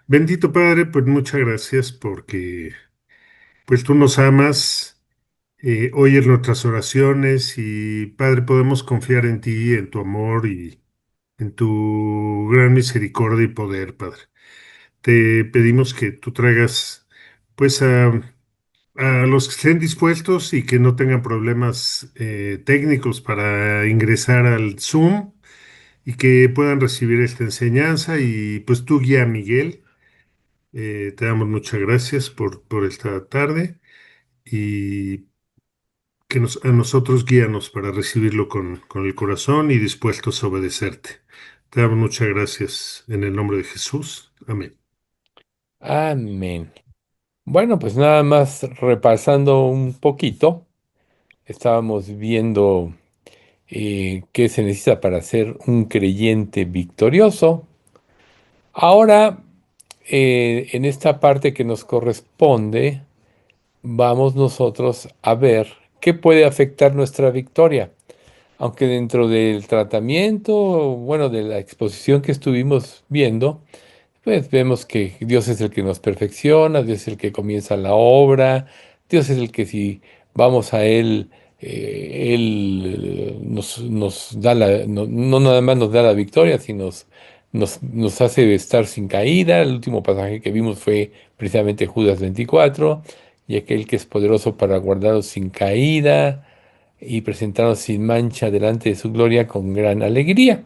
Bendito Padre, pues muchas gracias porque pues tú nos amas, oyes nuestras oraciones y Padre, podemos confiar en ti, en tu amor y en tu gran misericordia y poder, Padre. Te pedimos que tú traigas pues a los que estén dispuestos y que no tengan problemas técnicos para ingresar al Zoom y que puedan recibir esta enseñanza y pues tú guía a Miguel. Te damos muchas gracias por esta tarde y a nosotros guíanos para recibirlo con el corazón y dispuestos a obedecerte. Te damos muchas gracias en el nombre de Jesús. Amén. Amén. Bueno, pues nada más repasando un poquito, estábamos viendo qué se necesita para ser un creyente victorioso. Ahora, en esta parte que nos corresponde, vamos nosotros a ver qué puede afectar nuestra victoria. Aunque dentro del tratamiento, bueno, de la exposición que estuvimos viendo, pues vemos que Dios es el que nos perfecciona, Dios es el que comienza la obra, Dios es el que si vamos a Él, Él nos da no nada más nos da la victoria, sino nos hace estar sin caída. El último pasaje que vimos fue precisamente Judas 24, y aquel que es poderoso para guardaros sin caída y presentarnos sin mancha delante de su gloria con gran alegría.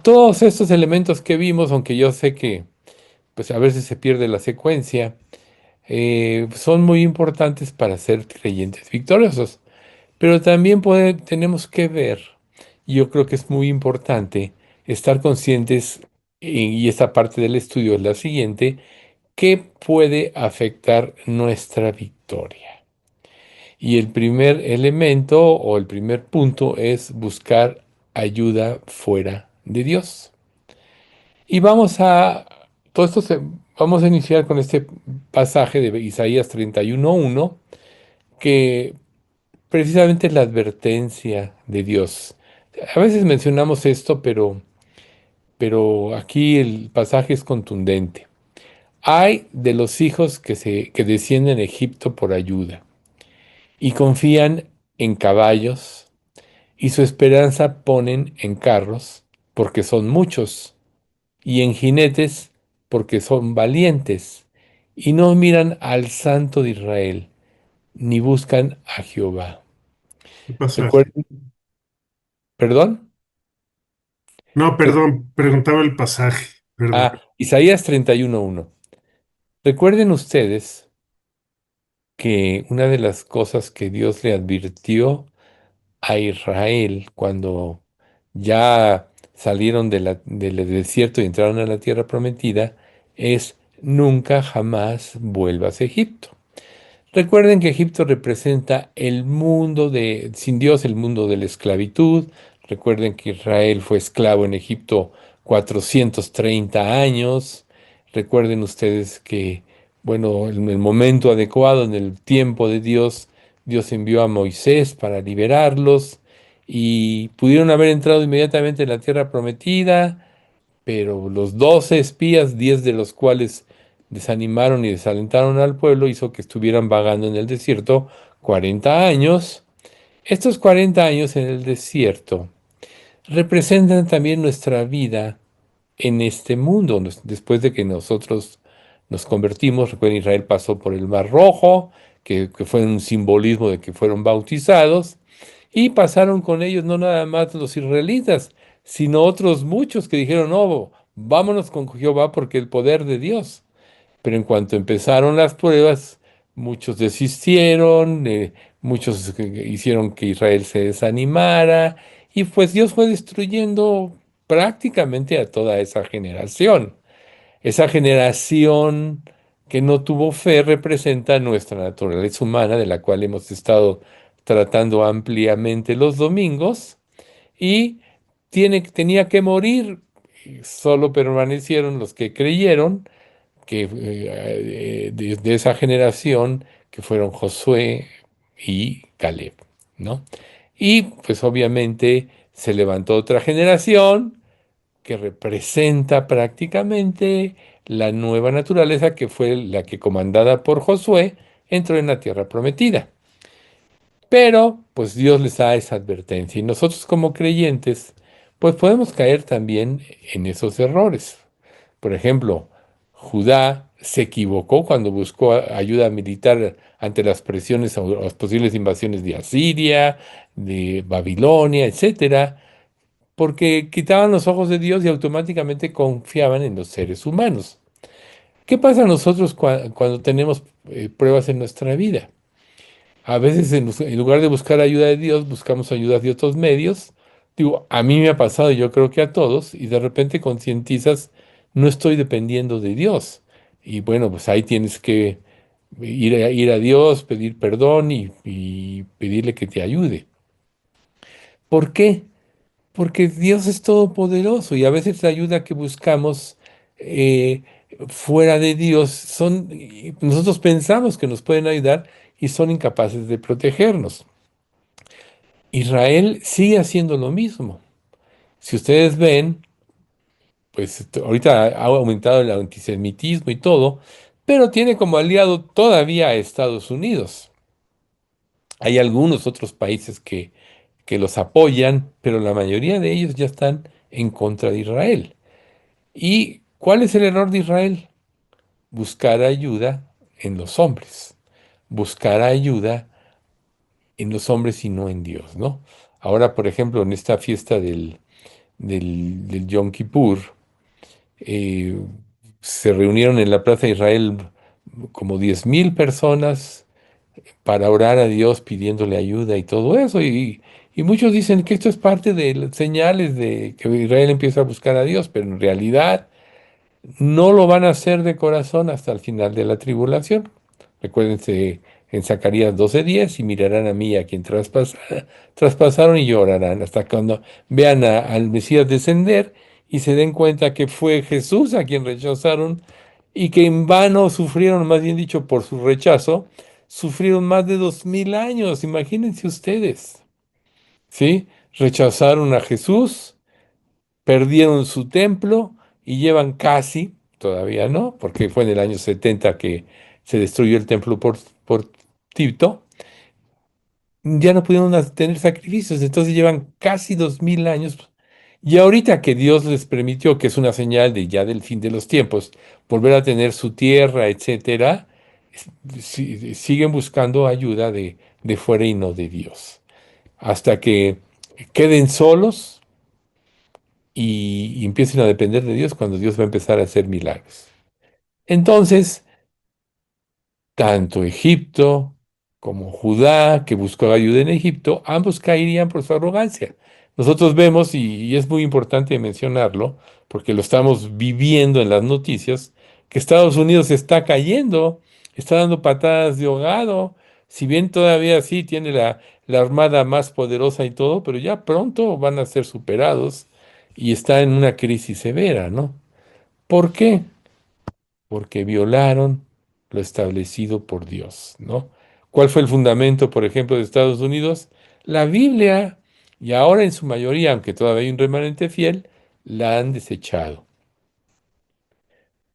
Todos estos elementos que vimos, aunque yo sé que pues a veces se pierde la secuencia, son muy importantes para ser creyentes victoriosos. Pero también tenemos que ver, y yo creo que es muy importante, estar conscientes, y esta parte del estudio es la siguiente, que puede afectar nuestra victoria. Y el primer elemento o el primer punto es buscar ayuda fuera de Dios. Y todo esto vamos a iniciar con este pasaje de Isaías 31:1, que precisamente es la advertencia de Dios. A veces mencionamos esto, pero aquí el pasaje es contundente. Hay de los hijos que descienden a Egipto por ayuda y confían en caballos y su esperanza ponen en carros porque son muchos y en jinetes porque son valientes y no miran al Santo de Israel ni buscan a Jehová. ¿Qué pasaje? Recuerden, ¿perdón? No, perdón, preguntaba el pasaje. Perdón. Isaías 31:1. Recuerden ustedes que una de las cosas que Dios le advirtió a Israel cuando ya salieron del desierto y entraron a la tierra prometida es: nunca jamás vuelvas a Egipto. Recuerden que Egipto representa el mundo sin Dios, el mundo de la esclavitud. Recuerden que Israel fue esclavo en Egipto 430 años. Recuerden ustedes que, bueno, en el momento adecuado, en el tiempo de Dios, Dios envió a Moisés para liberarlos y pudieron haber entrado inmediatamente en la tierra prometida, pero los 12 espías, 10 de los cuales desanimaron y desalentaron al pueblo, hizo que estuvieran vagando en el desierto 40 años. Estos 40 años en el desierto representan también nuestra vida en este mundo. Después de que nosotros nos convertimos, recuerden, Israel pasó por el Mar Rojo, que fue un simbolismo de que fueron bautizados, y pasaron con ellos no nada más los israelitas, sino otros muchos que dijeron: no, vámonos con Jehová porque el poder de Dios. Pero en cuanto empezaron las pruebas, muchos desistieron, muchos hicieron que Israel se desanimara, y pues Dios fue destruyendo prácticamente a toda esa generación. Esa generación que no tuvo fe representa nuestra naturaleza humana, de la cual hemos estado tratando ampliamente los domingos, y tenía que morir. Y solo permanecieron los que creyeron, de esa generación, que fueron Josué y Caleb, ¿no? Y pues obviamente se levantó otra generación que representa prácticamente la nueva naturaleza que fue la que comandada por Josué entró en la tierra prometida. Pero pues Dios les da esa advertencia y nosotros como creyentes pues podemos caer también en esos errores. Por ejemplo, Judá se equivocó cuando buscó ayuda militar ante las presiones o las posibles invasiones de Asiria, de Babilonia, etcétera, porque quitaban los ojos de Dios y automáticamente confiaban en los seres humanos. ¿Qué pasa a nosotros cuando tenemos pruebas en nuestra vida? A veces en lugar de buscar ayuda de Dios, buscamos ayuda de otros medios. Digo, a mí me ha pasado, y yo creo que a todos, y de repente concientizas, no estoy dependiendo de Dios. Y bueno, pues ahí tienes que ir a Dios, pedir perdón y pedirle que te ayude. ¿Por qué? Porque Dios es todopoderoso y a veces la ayuda que buscamos eh, fuera de Dios nosotros pensamos que nos pueden ayudar y son incapaces de protegernos. Israel sigue haciendo lo mismo. Si ustedes ven, pues ahorita ha aumentado el antisemitismo y todo, pero tiene como aliado todavía a Estados Unidos. Hay algunos otros países que los apoyan, pero la mayoría de ellos ya están en contra de Israel. ¿Y cuál es el error de Israel? Buscar ayuda en los hombres, buscar ayuda en los hombres y no en Dios, ¿no? Ahora, por ejemplo, en esta fiesta del Yom Kippur, eh, se reunieron en la Plaza de Israel como 10.000 personas para orar a Dios pidiéndole ayuda y todo eso. Y muchos dicen que esto es parte de las señales de que Israel empieza a buscar a Dios, pero en realidad no lo van a hacer de corazón hasta el final de la tribulación. Recuérdense en Zacarías 12:10, y mirarán a mí a quien traspasaron y llorarán hasta cuando vean al Mesías descender y se den cuenta que fue Jesús a quien rechazaron y que en vano sufrieron, más bien dicho, por su rechazo, sufrieron más de 2000 años. Imagínense ustedes, ¿sí? Rechazaron a Jesús, perdieron su templo y llevan casi, todavía no, porque fue en el año 70 que se destruyó el templo por Tito, ya no pudieron tener sacrificios, entonces llevan casi 2000 años. Y ahorita que Dios les permitió, que es una señal de ya del fin de los tiempos, volver a tener su tierra, etcétera, siguen buscando ayuda de fuera y no de Dios. Hasta que queden solos y empiecen a depender de Dios cuando Dios va a empezar a hacer milagros. Entonces, tanto Egipto como Judá, que buscó ayuda en Egipto, ambos caerían por su arrogancia. Nosotros vemos, y es muy importante mencionarlo, porque lo estamos viviendo en las noticias, que Estados Unidos está cayendo, está dando patadas de ahogado, si bien todavía sí tiene la armada más poderosa y todo, pero ya pronto van a ser superados y está en una crisis severa, ¿no? ¿Por qué? Porque violaron lo establecido por Dios, ¿no? ¿Cuál fue el fundamento, por ejemplo, de Estados Unidos? La Biblia, y ahora en su mayoría, aunque todavía hay un remanente fiel, la han desechado.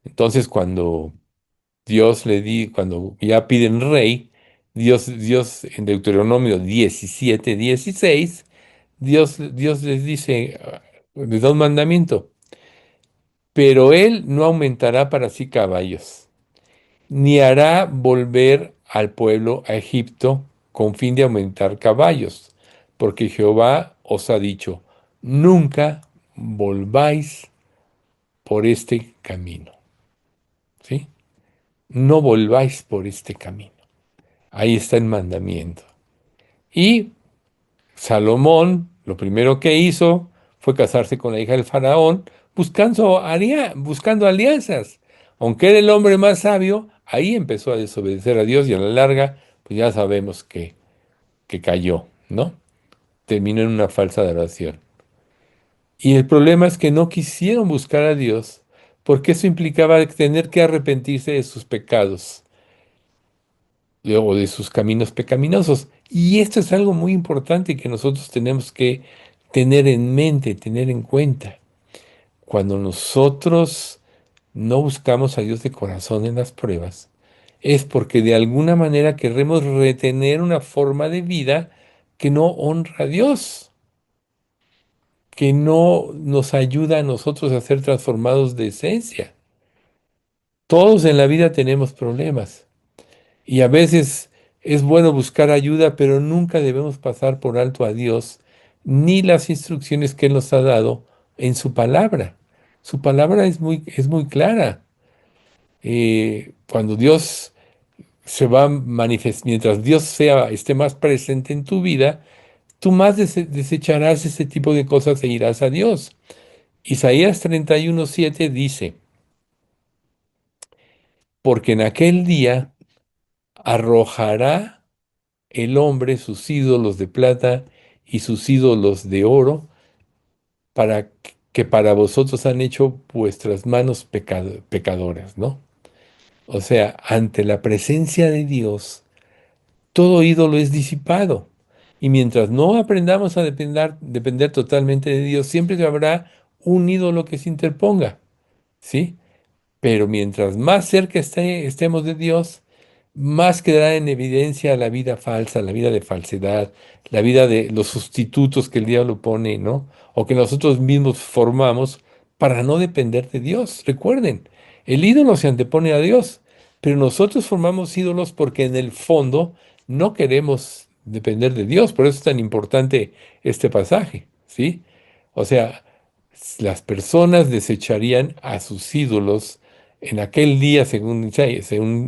Entonces, cuando ya piden rey, Dios en Deuteronomio 17:16, Dios les dice, les da un mandamiento, pero él no aumentará para sí caballos ni hará volver al pueblo a Egipto con fin de aumentar caballos, porque Jehová os ha dicho, nunca volváis por este camino, ¿sí? No volváis por este camino. Ahí está el mandamiento. Y Salomón, lo primero que hizo fue casarse con la hija del faraón, buscando alianzas. Aunque era el hombre más sabio, ahí empezó a desobedecer a Dios y a la larga, pues ya sabemos que cayó, ¿no? Terminó en una falsa adoración. Y el problema es que no quisieron buscar a Dios, porque eso implicaba tener que arrepentirse de sus pecados o de sus caminos pecaminosos. Y esto es algo muy importante que nosotros tenemos que tener en mente, tener en cuenta. Cuando nosotros no buscamos a Dios de corazón en las pruebas, es porque de alguna manera queremos retener una forma de vida que no honra a Dios, que no nos ayuda a nosotros a ser transformados de esencia. Todos en la vida tenemos problemas y a veces es bueno buscar ayuda, pero nunca debemos pasar por alto a Dios ni las instrucciones que Él nos ha dado en su palabra. Su palabra es muy clara. Cuando Dios se va a manifestar, mientras Dios esté más presente en tu vida, tú más desecharás ese tipo de cosas e irás a Dios. Isaías 31:7 dice, porque en aquel día arrojará el hombre sus ídolos de plata y sus ídolos de oro, para que para vosotros han hecho vuestras manos pecadoras, ¿no? O sea, ante la presencia de Dios, todo ídolo es disipado. Y mientras no aprendamos a depender totalmente de Dios, siempre habrá un ídolo que se interponga, ¿sí? Pero mientras más cerca estemos de Dios, más quedará en evidencia la vida falsa, la vida de falsedad, la vida de los sustitutos que el diablo pone, ¿no? O que nosotros mismos formamos para no depender de Dios. Recuerden, el ídolo se antepone a Dios, pero nosotros formamos ídolos porque en el fondo no queremos depender de Dios. Por eso es tan importante este pasaje, ¿sí? O sea, las personas desecharían a sus ídolos en aquel día, según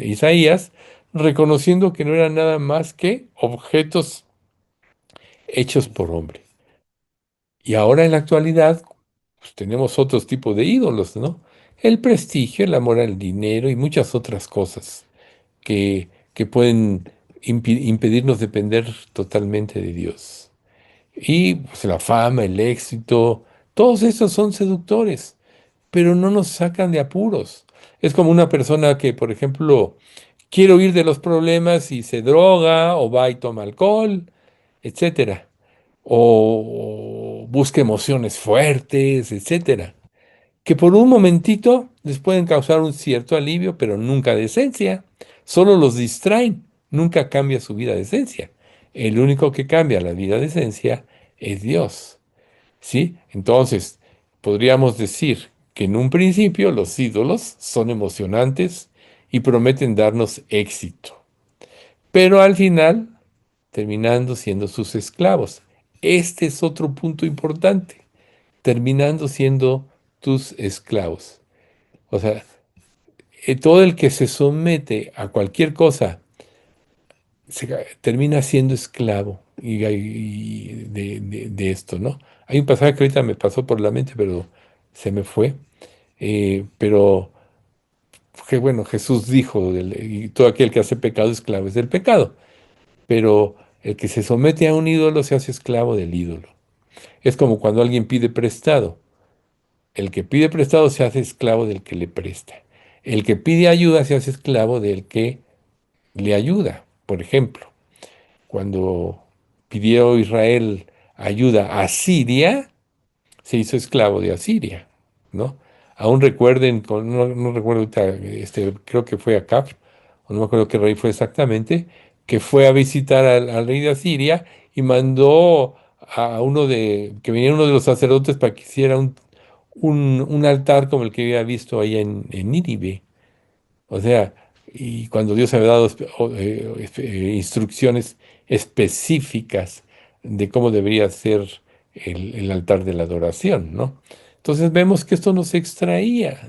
Isaías, reconociendo que no eran nada más que objetos hechos por hombre. Y ahora en la actualidad, pues, tenemos otros tipos de ídolos, ¿no? El prestigio, el amor al dinero y muchas otras cosas que pueden impedirnos depender totalmente de Dios. Y pues, la fama, el éxito, todos esos son seductores, pero no nos sacan de apuros. Es como una persona que, por ejemplo, quiere huir de los problemas y se droga o va y toma alcohol, etcétera, o busca emociones fuertes, etcétera, que por un momentito les pueden causar un cierto alivio, pero nunca de esencia. Solo los distraen, nunca cambia su vida de esencia. El único que cambia la vida de esencia es Dios. ¿Sí? Entonces, podríamos decir que en un principio los ídolos son emocionantes y prometen darnos éxito, pero al final terminando siendo sus esclavos. Este es otro punto importante, terminando siendo tus esclavos. O sea, todo el que se somete a cualquier cosa termina siendo esclavo de esto, ¿no? Hay un pasaje que ahorita me pasó por la mente, pero se me fue. Pero que bueno, Jesús dijo, y todo aquel que hace pecado esclavo es del pecado, pero el que se somete a un ídolo se hace esclavo del ídolo. Es como cuando alguien pide prestado. El que pide prestado se hace esclavo del que le presta. El que pide ayuda se hace esclavo del que le ayuda. Por ejemplo, cuando pidió Israel ayuda a Siria, se hizo esclavo de Asiria, ¿no? Aún recuerden, no recuerdo ahorita, creo que fue Acab, o no me acuerdo qué rey fue exactamente, que fue a visitar al rey de Asiria y mandó que viniera uno de los sacerdotes para que hiciera un altar como el que había visto allá en Nínive. O sea, y cuando Dios había dado instrucciones específicas de cómo debería ser el altar de la adoración, ¿no? Entonces vemos que esto nos extravía.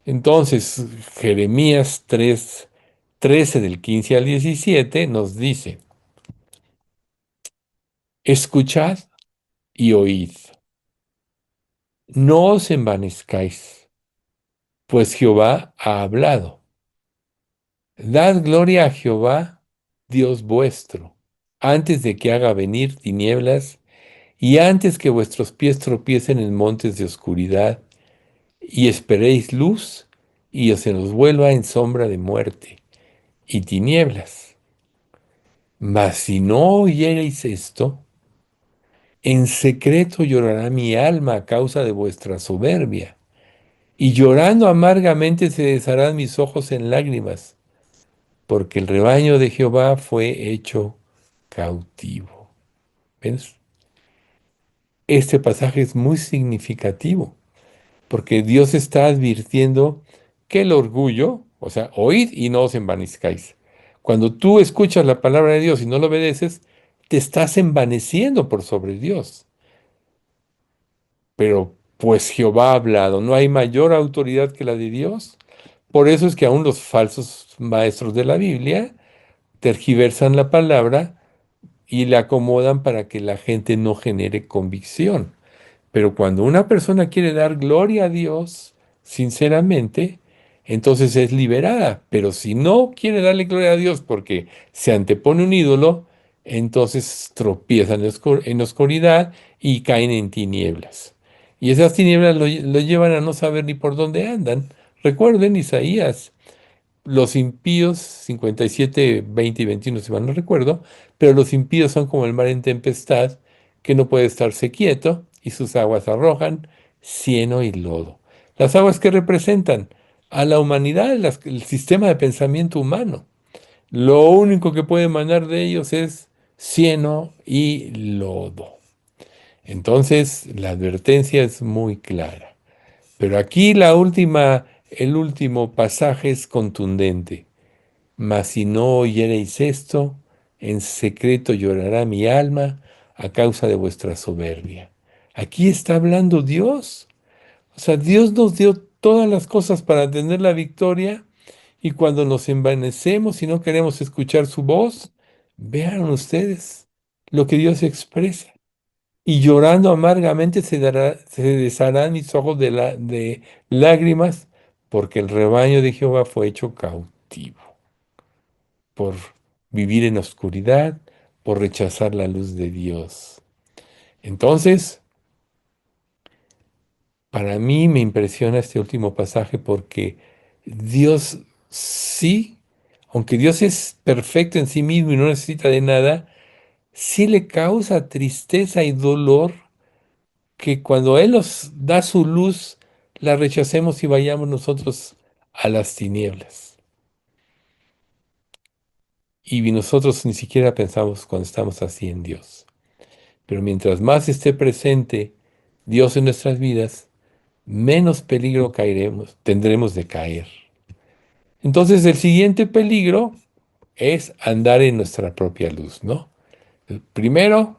Entonces, Jeremías 13 del 15 al 17 nos dice, escuchad y oíd, no os envanezcáis, pues Jehová ha hablado. Dad gloria a Jehová, Dios vuestro, antes de que haga venir tinieblas y antes que vuestros pies tropiecen en montes de oscuridad y esperéis luz y se os vuelva en sombra de muerte y tinieblas. Mas si no oyereis esto, en secreto llorará mi alma a causa de vuestra soberbia y llorando amargamente se desharán mis ojos en lágrimas, porque el rebaño de Jehová fue hecho cautivo. ¿Ves? Este pasaje es muy significativo, porque Dios está advirtiendo que el orgullo, o sea, oíd y no os envanezcáis. Cuando tú escuchas la palabra de Dios y no lo obedeces, te estás envaneciendo por sobre Dios. Pero pues Jehová ha hablado, no hay mayor autoridad que la de Dios. Por eso es que aún los falsos maestros de la Biblia tergiversan la palabra y la acomodan para que la gente no genere convicción. Pero cuando una persona quiere dar gloria a Dios, sinceramente, entonces es liberada. Pero si no quiere darle gloria a Dios porque se antepone un ídolo, entonces tropiezan en oscuridad y caen en tinieblas. Y esas tinieblas lo llevan a no saber ni por dónde andan. Recuerden Isaías, los impíos, 57, 20 y 21, si mal no recuerdo, pero los impíos son como el mar en tempestad, que no puede estarse quieto, y sus aguas arrojan cieno y lodo. Las aguas que representan a la humanidad, el sistema de pensamiento humano. Lo único que puede emanar de ellos es cieno y lodo. Entonces, la advertencia es muy clara. Pero aquí el último pasaje es contundente. Mas si no oyereis esto, en secreto llorará mi alma a causa de vuestra soberbia. Aquí está hablando Dios. O sea, Dios nos dio todas las cosas para tener la victoria y cuando nos envanecemos y no queremos escuchar su voz, vean ustedes lo que Dios expresa. Y llorando amargamente se desharán mis ojos de lágrimas, porque el rebaño de Jehová fue hecho cautivo por vivir en oscuridad, por rechazar la luz de Dios. Entonces, para mí me impresiona este último pasaje porque Dios sí, aunque Dios es perfecto en sí mismo y no necesita de nada, sí le causa tristeza y dolor que cuando Él nos da su luz, la rechacemos y vayamos nosotros a las tinieblas. Y nosotros ni siquiera pensamos cuando estamos así en Dios. Pero mientras más esté presente Dios en nuestras vidas, menos peligro tendremos de caer. Entonces el siguiente peligro es andar en nuestra propia luz, ¿no? El primero,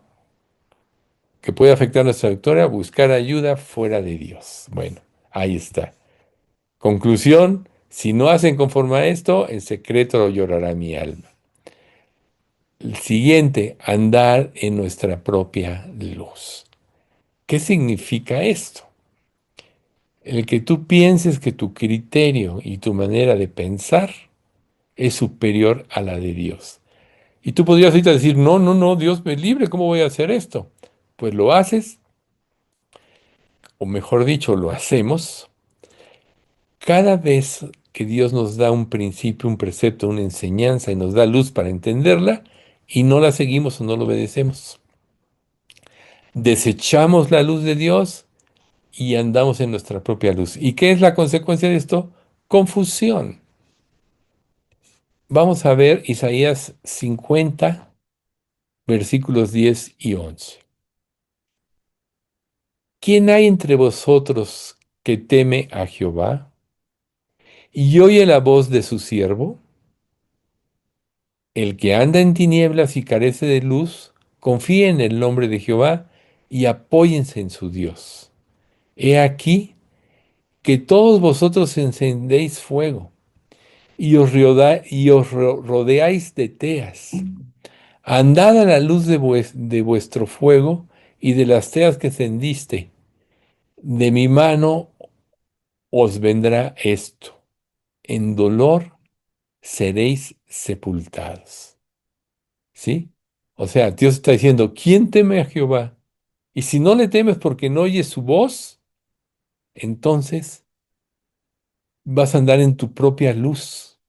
que puede afectar nuestra victoria, buscar ayuda fuera de Dios. Bueno, ahí está. Conclusión, si no hacen conforme a esto, en secreto lo llorará mi alma. El siguiente, andar en nuestra propia luz. ¿Qué significa esto? El que tú pienses que tu criterio y tu manera de pensar es superior a la de Dios. Y tú podrías ahorita decir, no, no, no, Dios me libre, ¿cómo voy a hacer esto? Pues lo haces, o mejor dicho, lo hacemos cada vez que Dios nos da un principio, un precepto, una enseñanza y nos da luz para entenderla y no la seguimos o no lo obedecemos. Desechamos la luz de Dios y andamos en nuestra propia luz. ¿Y qué es la consecuencia de esto? Confusión. Vamos a ver Isaías 50, versículos 10 y 11. ¿Quién hay entre vosotros que teme a Jehová y oye la voz de su siervo? El que anda en tinieblas y carece de luz, confíe en el nombre de Jehová y apóyense en su Dios. He aquí que todos vosotros encendéis fuego y rodeáis de teas. Andad a la luz de vuestro fuego y de las teas que encendiste. De mi mano os vendrá esto. En dolor seréis sepultados. ¿Sí? O sea, Dios está diciendo, ¿quién teme a Jehová? Y si no le temes porque no oyes su voz, entonces vas a andar en tu propia luz.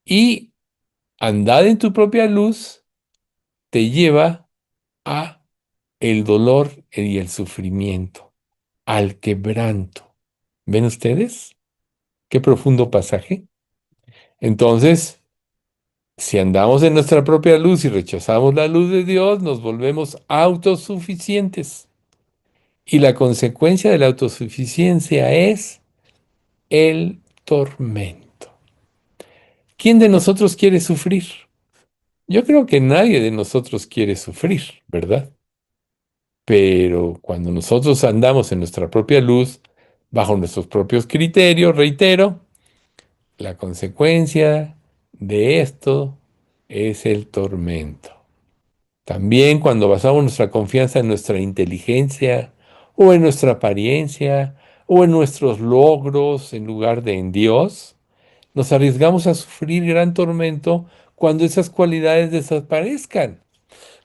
Y andar en tu propia luz te lleva a el dolor y el sufrimiento, al quebranto. ¿Ven ustedes? Qué profundo pasaje. Entonces, si andamos en nuestra propia luz y rechazamos la luz de Dios, nos volvemos autosuficientes. Y la consecuencia de la autosuficiencia es el tormento. ¿Quién de nosotros quiere sufrir? Yo creo que nadie de nosotros quiere sufrir, ¿verdad? Pero cuando nosotros andamos en nuestra propia luz, bajo nuestros propios criterios, reitero, la consecuencia de esto es el tormento. También cuando basamos nuestra confianza en nuestra inteligencia o en nuestra apariencia o en nuestros logros en lugar de en Dios, nos arriesgamos a sufrir gran tormento cuando esas cualidades desaparezcan.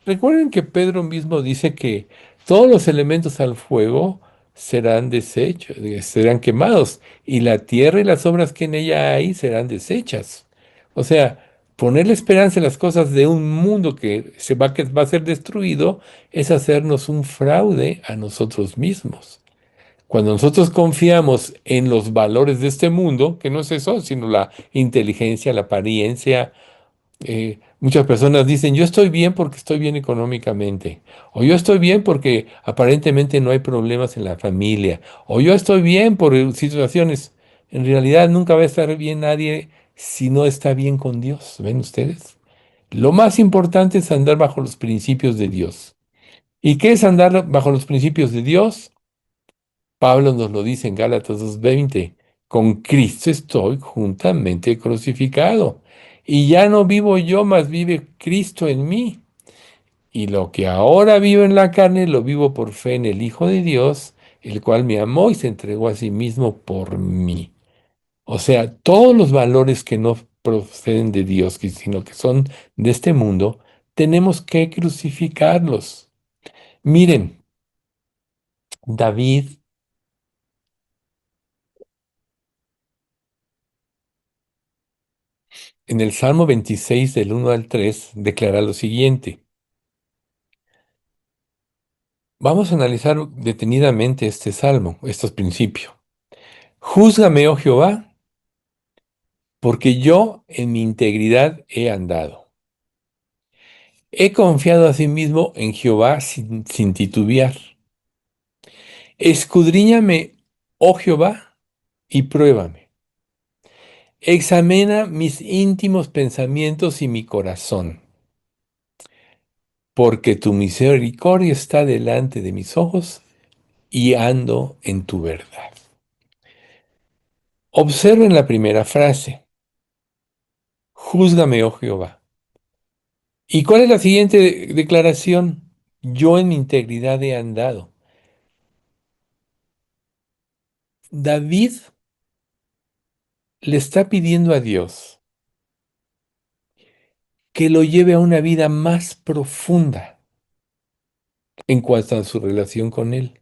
Recuerden que Pedro mismo dice que todos los elementos al fuego serán desechos, serán quemados, y la tierra y las obras que en ella hay serán desechas. O sea, poner la esperanza en las cosas de un mundo que va a ser destruido es hacernos un fraude a nosotros mismos. Cuando nosotros confiamos en los valores de este mundo, que no es eso, sino la inteligencia, la apariencia, muchas personas dicen, yo estoy bien porque estoy bien económicamente, o yo estoy bien porque aparentemente no hay problemas en la familia, o yo estoy bien por situaciones. En realidad nunca va a estar bien nadie si no está bien con Dios. ¿Ven ustedes? Lo más importante es andar bajo los principios de Dios. ¿Y qué es andar bajo los principios de Dios? Pablo nos lo dice en Gálatas 2:20, con Cristo estoy juntamente crucificado, y ya no vivo yo, mas vive Cristo en mí. Y lo que ahora vivo en la carne, lo vivo por fe en el Hijo de Dios, el cual me amó y se entregó a sí mismo por mí. O sea, todos los valores que no proceden de Dios, sino que son de este mundo, tenemos que crucificarlos. Miren, David en el Salmo 26 del 1 al 3 declara lo siguiente. Vamos a analizar detenidamente este salmo, estos principios. Júzgame, oh Jehová, porque yo en mi integridad he andado. He confiado asimismo en Jehová sin titubear. Escudriñame, oh Jehová, y pruébame. Examina mis íntimos pensamientos y mi corazón, porque tu misericordia está delante de mis ojos y ando en tu verdad. Observen la primera frase, júzgame, oh Jehová. ¿Y cuál es la siguiente declaración? Yo en mi integridad he andado. David le está pidiendo a Dios que lo lleve a una vida más profunda en cuanto a su relación con él,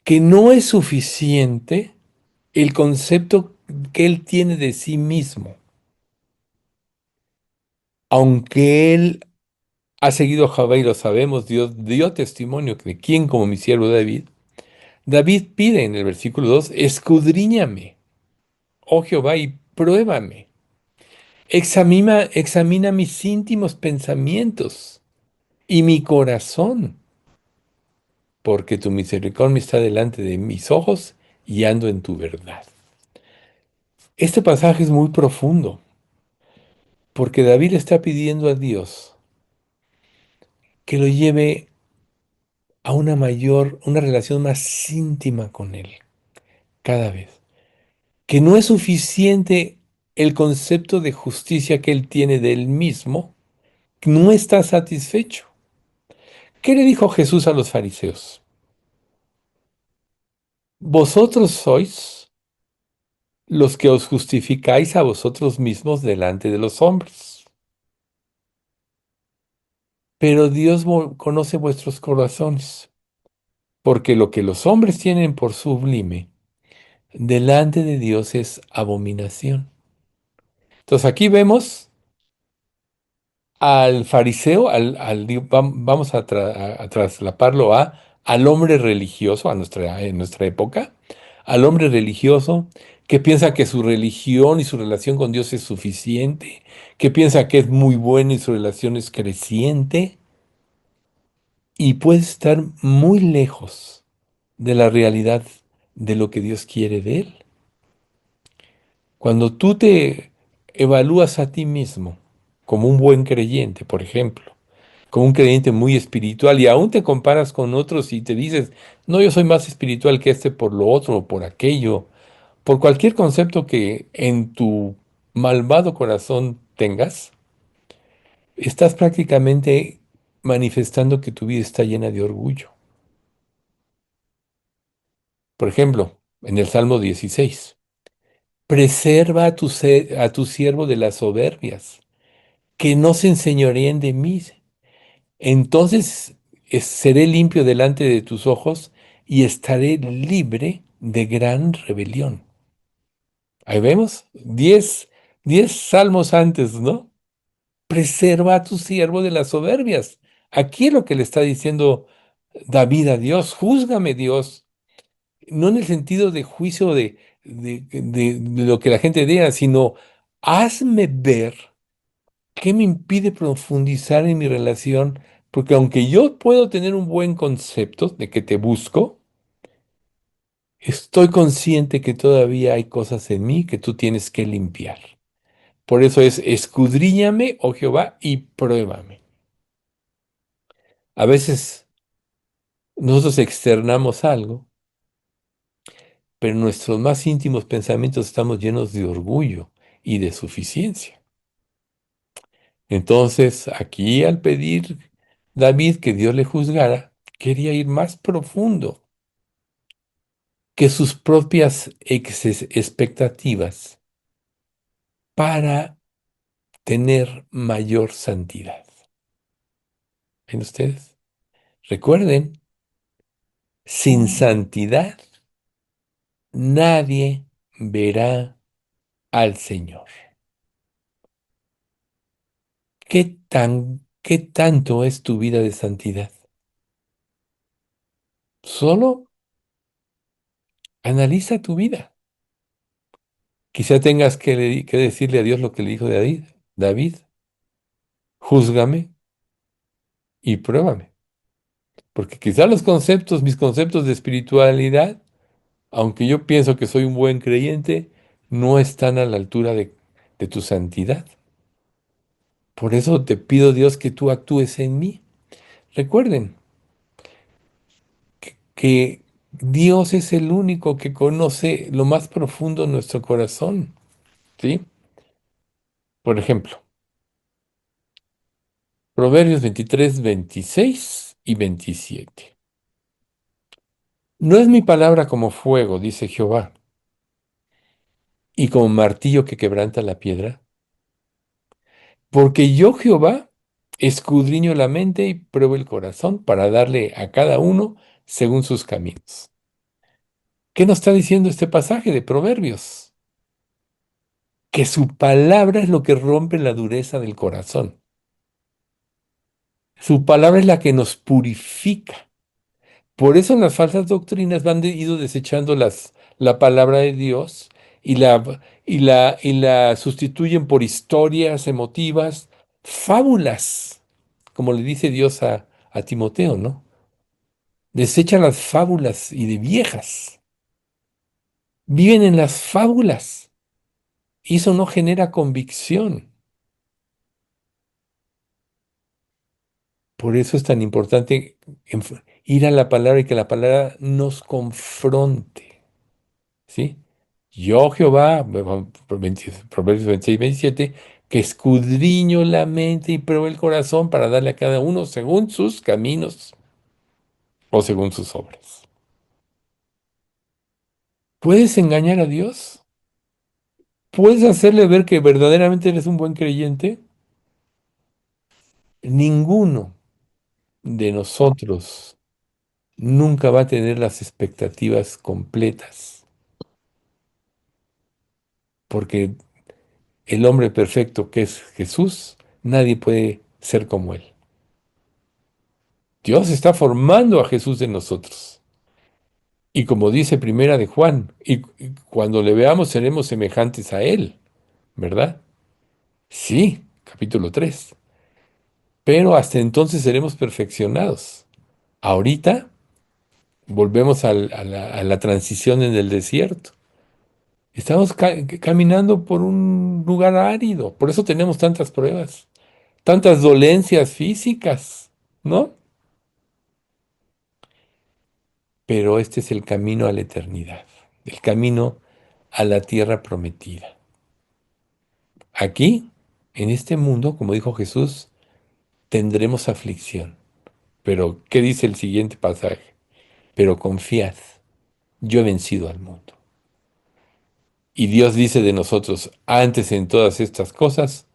que no es suficiente el concepto que él tiene de sí mismo, aunque él ha seguido a Jehová y lo sabemos, Dios dio testimonio de quién como mi siervo David. David pide en el versículo 2, escudriñame, oh Jehová, y pruébame. Examina mis íntimos pensamientos y mi corazón, porque tu misericordia está delante de mis ojos y ando en tu verdad. Este pasaje es muy profundo, porque David está pidiendo a Dios que lo lleve a una relación más íntima con Él, cada vez. Que no es suficiente el concepto de justicia que Él tiene de Él mismo, no está satisfecho. ¿Qué le dijo Jesús a los fariseos? Vosotros sois los que os justificáis a vosotros mismos delante de los hombres, pero Dios conoce vuestros corazones, porque lo que los hombres tienen por sublime, delante de Dios es abominación. Entonces aquí vemos al fariseo, vamos a traslaparlo al hombre religioso en nuestra época, al hombre religioso que piensa que su religión y su relación con Dios es suficiente, que piensa que es muy bueno y su relación es creciente, y puede estar muy lejos de la realidad de lo que Dios quiere de él. Cuando tú te evalúas a ti mismo como un buen creyente, por ejemplo, como un creyente muy espiritual y aún te comparas con otros y te dices, no, yo soy más espiritual que este por lo otro o por aquello, por cualquier concepto que en tu malvado corazón tengas, estás prácticamente manifestando que tu vida está llena de orgullo. Por ejemplo, en el Salmo 16, preserva a tu siervo de las soberbias, que no se enseñoreen de mí. Entonces seré limpio delante de tus ojos y estaré libre de gran rebelión. Ahí vemos, 10 salmos antes, ¿no? Preserva a tu siervo de las soberbias. Aquí es lo que le está diciendo David a Dios, júzgame Dios, no en el sentido de juicio de lo que la gente diga, sino hazme ver qué me impide profundizar en mi relación, porque aunque yo puedo tener un buen concepto de que te busco, estoy consciente que todavía hay cosas en mí que tú tienes que limpiar. Por eso es, escudriñame, oh Jehová, y pruébame. A veces nosotros externamos algo, pero en nuestros más íntimos pensamientos estamos llenos de orgullo y de suficiencia. Entonces, aquí al pedir David que Dios le juzgara, quería ir más profundo que sus propias expectativas para tener mayor santidad. ¿Ven ustedes? Recuerden, sin santidad nadie verá al Señor. ¿Qué tanto es tu vida de santidad? Solo analiza tu vida. Quizá tengas que decirle a Dios lo que le dijo David. David, júzgame y pruébame. Porque quizá mis conceptos de espiritualidad, aunque yo pienso que soy un buen creyente, no están a la altura de tu santidad. Por eso te pido, Dios, que tú actúes en mí. Recuerden que Dios es el único que conoce lo más profundo de nuestro corazón, ¿sí? Por ejemplo, Proverbios 23, 26 y 27. No es mi palabra como fuego, dice Jehová, y como martillo que quebranta la piedra, porque yo, Jehová, escudriño la mente y pruebo el corazón para darle a cada uno según sus caminos. ¿Qué nos está diciendo este pasaje de Proverbios? Que su palabra es lo que rompe la dureza del corazón. Su palabra es la que nos purifica. Por eso en las falsas doctrinas ido desechando la palabra de Dios y la sustituyen por historias emotivas, fábulas, como le dice Dios a Timoteo, ¿no? Desechan las fábulas y de viejas. Viven en las fábulas. Y eso no genera convicción. Por eso es tan importante ir a la palabra y que la palabra nos confronte. ¿Sí? Yo, Jehová, Proverbios 26, 27, que escudriño la mente y pruebo el corazón para darle a cada uno según sus caminos o según sus obras. ¿Puedes engañar a Dios? ¿Puedes hacerle ver que verdaderamente eres un buen creyente? Ninguno de nosotros nunca va a tener las expectativas completas, porque el hombre perfecto que es Jesús, nadie puede ser como él. Dios está formando a Jesús en nosotros. Y como dice Primera de Juan, y cuando le veamos seremos semejantes a Él, ¿verdad? Sí, capítulo 3. Pero hasta entonces seremos perfeccionados. Ahorita volvemos a la transición en el desierto. Estamos caminando por un lugar árido, por eso tenemos tantas pruebas, tantas dolencias físicas, ¿no? Pero este es el camino a la eternidad, el camino a la tierra prometida. Aquí, en este mundo, como dijo Jesús, tendremos aflicción. Pero, ¿qué dice el siguiente pasaje? Pero confiad, yo he vencido al mundo. Y Dios dice de nosotros, antes en todas estas cosas,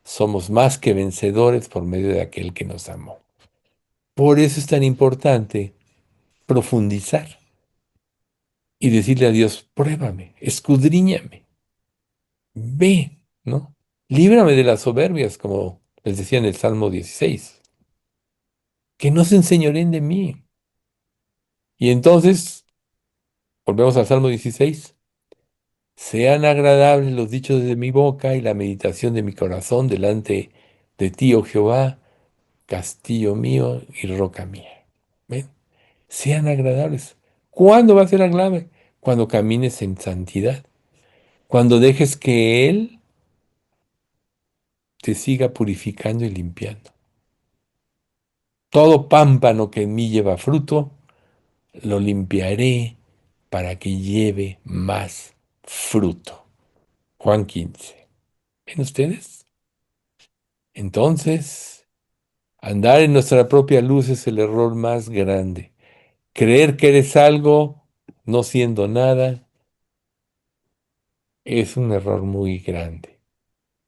somos más que vencedores por medio de aquel que nos amó. Por eso es tan importante profundizar y decirle a Dios, pruébame, escudriñame, ve, ¿no? Líbrame de las soberbias, como les decía en el Salmo 16, que no se enseñoren de mí. Y entonces, volvemos al Salmo 16, sean agradables los dichos de mi boca y la meditación de mi corazón delante de ti, oh Jehová, castillo mío y roca mía. ¿Ven? Sean agradables. ¿Cuándo va a ser agradable? Cuando camines en santidad, cuando dejes que Él te siga purificando y limpiando. Todo pámpano que en mí lleva fruto, lo limpiaré para que lleve más fruto. Juan 15. ¿Ven ustedes? Entonces, andar en nuestra propia luz es el error más grande. Creer que eres algo no siendo nada es un error muy grande.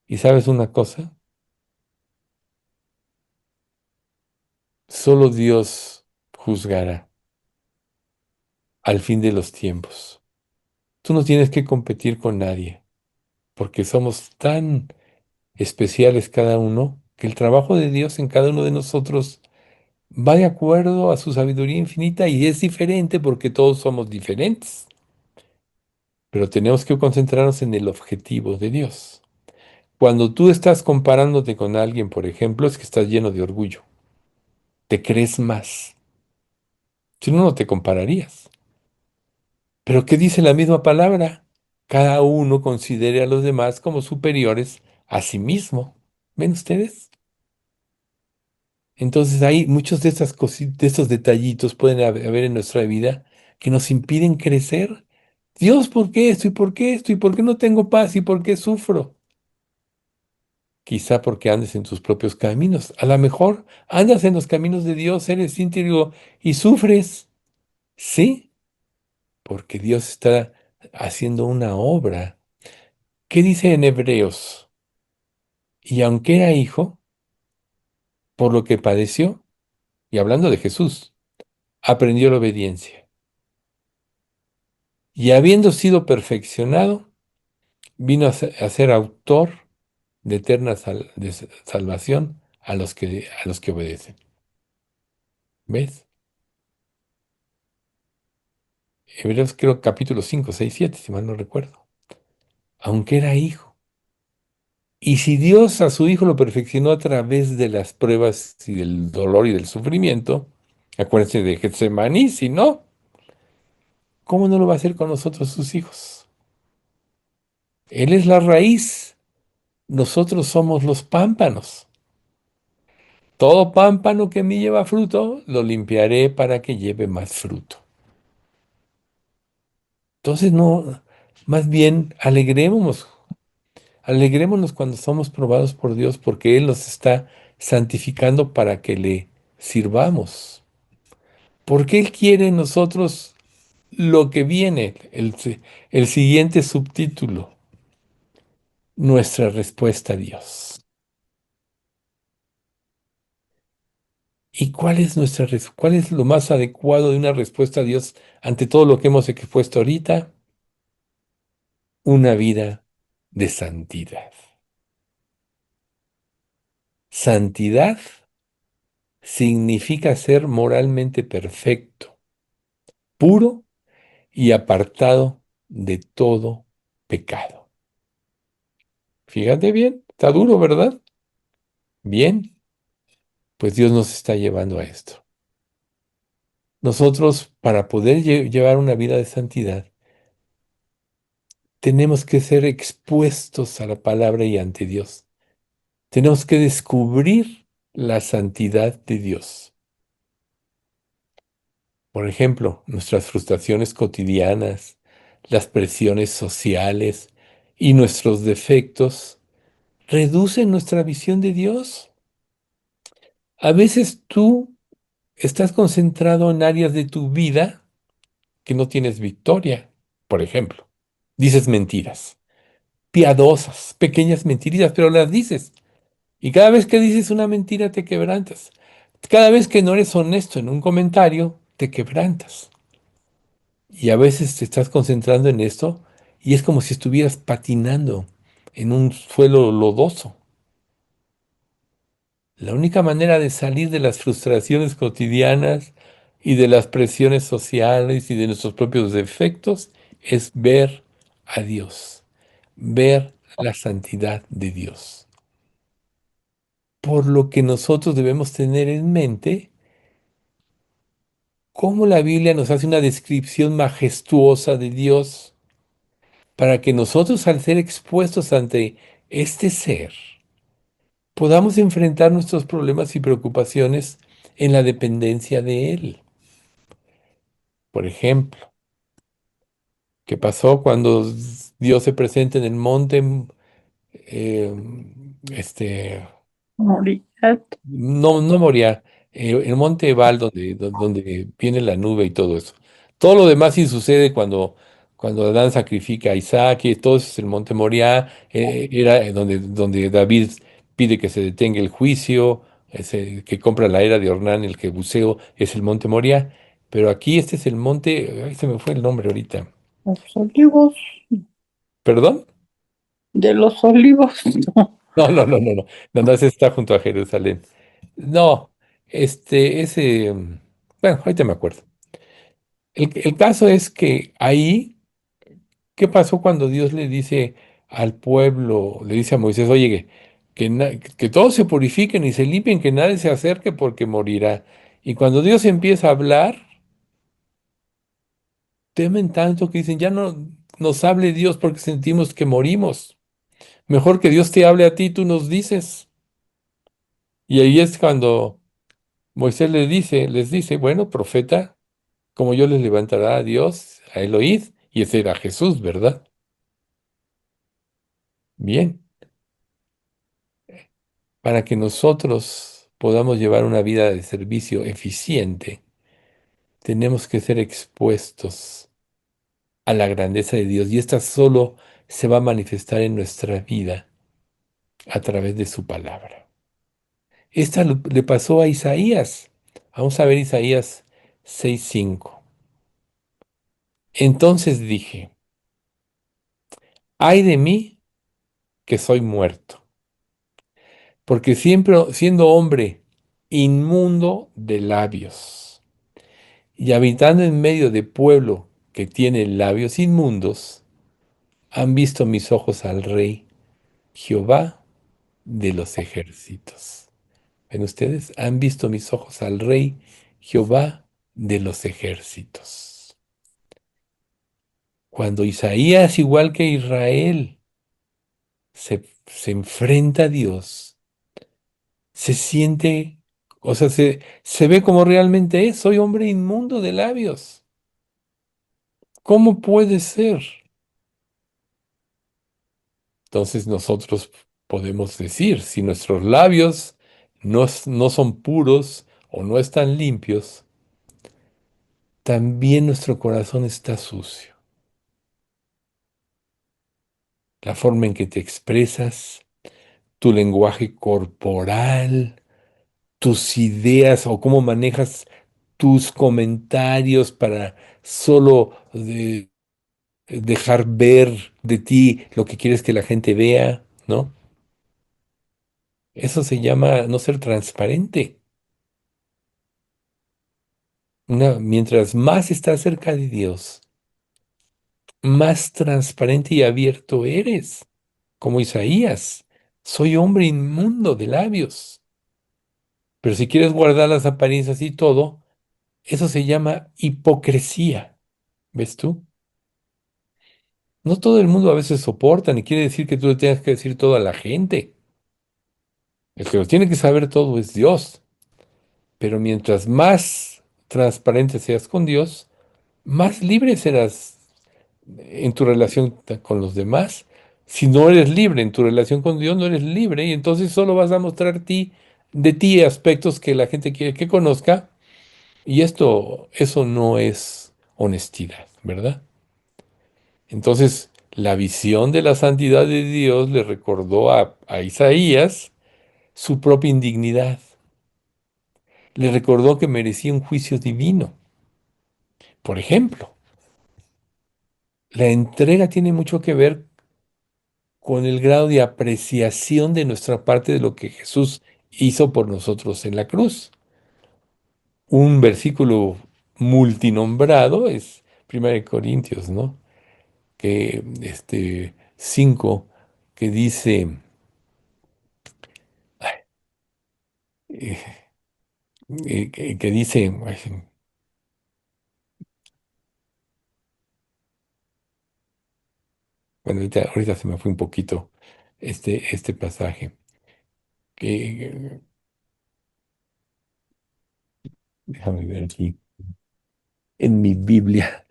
¿Y sabes una cosa? Solo Dios juzgará al fin de los tiempos. Tú no tienes que competir con nadie, porque somos tan especiales cada uno que el trabajo de Dios en cada uno de nosotros va de acuerdo a su sabiduría infinita y es diferente porque todos somos diferentes. Pero tenemos que concentrarnos en el objetivo de Dios. Cuando tú estás comparándote con alguien, por ejemplo, es que estás lleno de orgullo. Te crees más. Si no, no te compararías. Pero ¿qué dice la misma palabra? Cada uno considere a los demás como superiores a sí mismo. ¿Ven ustedes? Entonces hay muchos de estas de estos detallitos pueden haber en nuestra vida que nos impiden crecer. Dios, ¿por qué esto? ¿Y por qué esto? ¿Y por qué no tengo paz? ¿Y por qué sufro? Quizá porque andes en tus propios caminos. A lo mejor andas en los caminos de Dios, eres íntegro y sufres. Sí, porque Dios está haciendo una obra. ¿Qué dice en Hebreos? Y aunque era hijo, por lo que padeció, y hablando de Jesús, aprendió la obediencia. Y habiendo sido perfeccionado, vino a ser autor de eterna salvación a los que obedecen. ¿Ves? Hebreos creo capítulo 5, 6, 7, si mal no recuerdo. Aunque era hijo. Y si Dios a su hijo lo perfeccionó a través de las pruebas y del dolor y del sufrimiento, acuérdense de Getsemaní, si no, ¿cómo no lo va a hacer con nosotros sus hijos? Él es la raíz, nosotros somos los pámpanos. Todo pámpano que me lleva fruto, lo limpiaré para que lleve más fruto. Entonces, no, más bien alegrémonos cuando somos probados por Dios, porque Él nos está santificando para que le sirvamos. Porque Él quiere en nosotros lo que viene, el siguiente subtítulo, nuestra respuesta a Dios. ¿Y cuál es lo más adecuado de una respuesta a Dios ante todo lo que hemos expuesto ahorita? Una vida de santidad. Santidad significa ser moralmente perfecto, puro y apartado de todo pecado. Fíjate bien, está duro, ¿verdad? Bien, pues Dios nos está llevando a esto. Nosotros, para poder llevar una vida de santidad, tenemos que ser expuestos a la palabra y ante Dios. Tenemos que descubrir la santidad de Dios. Por ejemplo, nuestras frustraciones cotidianas, las presiones sociales y nuestros defectos reducen nuestra visión de Dios. A veces tú estás concentrado en áreas de tu vida que no tienes victoria. Por ejemplo, dices mentiras, piadosas, pequeñas mentiras, pero las dices. Y cada vez que dices una mentira te quebrantas. Cada vez que no eres honesto en un comentario, te quebrantas. Y a veces te estás concentrando en esto y es como si estuvieras patinando en un suelo lodoso. La única manera de salir de las frustraciones cotidianas y de las presiones sociales y de nuestros propios defectos es ver a Dios, ver la santidad de Dios. Por lo que nosotros debemos tener en mente cómo la Biblia nos hace una descripción majestuosa de Dios para que nosotros al ser expuestos ante este ser, podamos enfrentar nuestros problemas y preocupaciones en la dependencia de Él. Por ejemplo, ¿qué pasó cuando Dios se presenta en el monte? eh, este, Morirá. no Moría, el monte Ebal, donde viene la nube y todo eso. Todo lo demás sí sucede cuando Adán sacrifica a Isaac, y todo eso es el monte Moriah, era donde David pide que se detenga el juicio, que compra la era de Ornán, el Jebuseo, es el monte Moriah. Pero aquí este es el monte, ay, se me fue el nombre ahorita. Los olivos, ¿Perdón? de los olivos, no. No, ese está junto a Jerusalén. No, bueno, ahorita me acuerdo. El caso es que ahí, ¿qué pasó cuando Dios le dice al pueblo, le dice a Moisés, oye, que todos se purifiquen y se limpien, que nadie se acerque porque morirá? Y cuando Dios empieza a hablar, temen tanto que dicen, ya no nos hable Dios porque sentimos que morimos. Mejor que Dios te hable a ti, tú nos dices. Y ahí es cuando Moisés les dice, bueno, profeta, como yo les levantará a Dios, a él oíd, y ese era Jesús, ¿verdad? Bien, para que nosotros podamos llevar una vida de servicio eficiente, tenemos que ser expuestos a la grandeza de Dios, y esta solo se va a manifestar en nuestra vida a través de su palabra. Esta le pasó a Isaías. Vamos a ver Isaías 6:5. Entonces dije, ay de mí que soy muerto, porque siempre siendo hombre inmundo de labios y habitando en medio de pueblo que tiene labios inmundos, han visto mis ojos al Rey, Jehová de los ejércitos. ¿Ven ustedes? Han visto mis ojos al Rey, Jehová de los ejércitos. Cuando Isaías, igual que Israel, se enfrenta a Dios, se siente, o sea, se ve como realmente es. Soy hombre inmundo de labios. ¿Cómo puede ser? Entonces nosotros podemos decir, si nuestros labios no son puros o no están limpios, también nuestro corazón está sucio. La forma en que te expresas, tu lenguaje corporal, tus ideas o cómo manejas tus comentarios para solo dejar ver de ti lo que quieres que la gente vea, ¿no? Eso se llama no ser transparente. Mientras más estás cerca de Dios, más transparente y abierto eres, como Isaías. Soy hombre inmundo de labios. Pero si quieres guardar las apariencias y todo, eso se llama hipocresía. ¿Ves tú? No todo el mundo a veces soporta, ni quiere decir que tú le tengas que decir todo a la gente. El que lo tiene que saber todo es Dios. Pero mientras más transparente seas con Dios, más libre serás en tu relación con los demás. Si no eres libre en tu relación con Dios, no eres libre y entonces solo vas a mostrar de ti aspectos que la gente quiere que conozca y eso no es honestidad, ¿verdad? Entonces, la visión de la santidad de Dios le recordó a Isaías su propia indignidad. Le recordó que merecía un juicio divino. Por ejemplo, la entrega tiene mucho que ver con el grado de apreciación de nuestra parte de lo que Jesús hizo por nosotros en la cruz. Un versículo multinombrado es 1 Corintios, ¿no? Que 5 que dice eh, que dice, ay, bueno, ahorita se me fue un poquito este pasaje, que déjame ver aquí, en mi Biblia,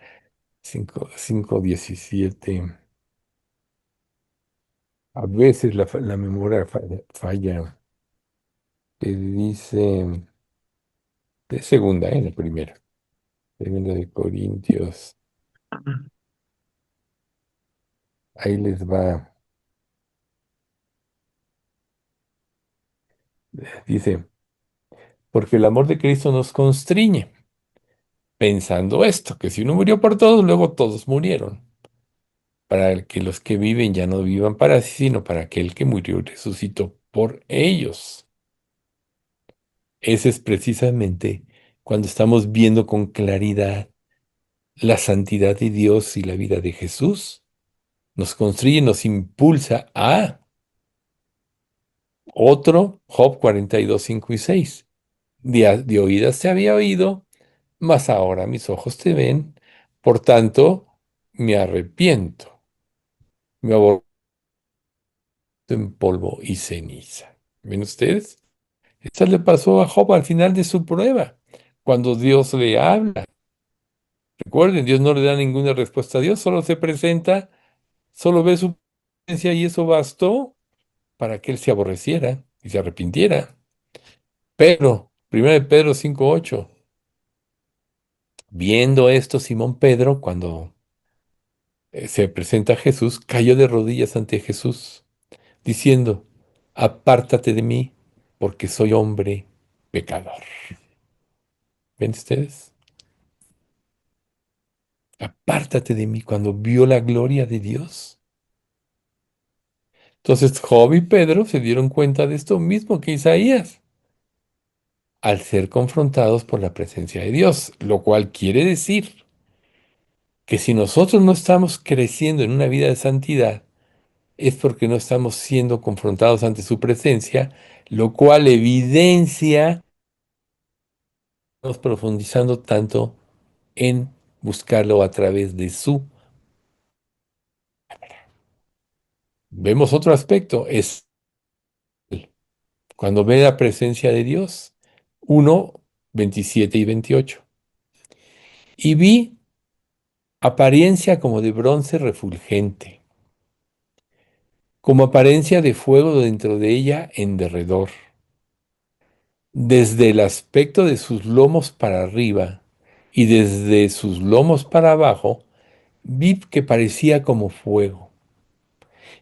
5:17. A veces la memoria falla, que dice, de segunda, la primera, segunda de Corintios, ahí les va, dice, porque el amor de Cristo nos constriñe, pensando esto, que si uno murió por todos, luego todos murieron, para que los que viven ya no vivan para sí, sino para aquel que murió y resucitó por ellos. Ese es precisamente cuando estamos viendo con claridad la santidad de Dios y la vida de Jesús. Nos constriñe, nos impulsa a otro, Job 42, 5 y 6. De oídas te había oído, mas ahora mis ojos te ven, por tanto me arrepiento, me aborrezco en polvo y ceniza. ¿Ven ustedes? Esto le pasó a Job al final de su prueba, cuando Dios le habla. Recuerden, Dios no le da ninguna respuesta a Dios, solo se presenta, solo ve su presencia y eso bastó para que él se aborreciera y se arrepintiera. Pedro, 1 Pedro 5:8. Viendo esto, Simón Pedro, cuando se presenta a Jesús, cayó de rodillas ante Jesús, diciendo, apártate de mí, porque soy hombre pecador. ¿Ven ustedes? Apártate de mí cuando vio la gloria de Dios. Entonces Job y Pedro se dieron cuenta de esto mismo que Isaías, al ser confrontados por la presencia de Dios, lo cual quiere decir que si nosotros no estamos creciendo en una vida de santidad, es porque no estamos siendo confrontados ante su presencia, lo cual evidencia, estamos profundizando tanto en buscarlo a través de su. Vemos otro aspecto, es cuando ve la presencia de Dios, 1:27 y 28. Y vi apariencia como de bronce refulgente, como apariencia de fuego dentro de ella en derredor. Desde el aspecto de sus lomos para arriba y desde sus lomos para abajo, vi que parecía como fuego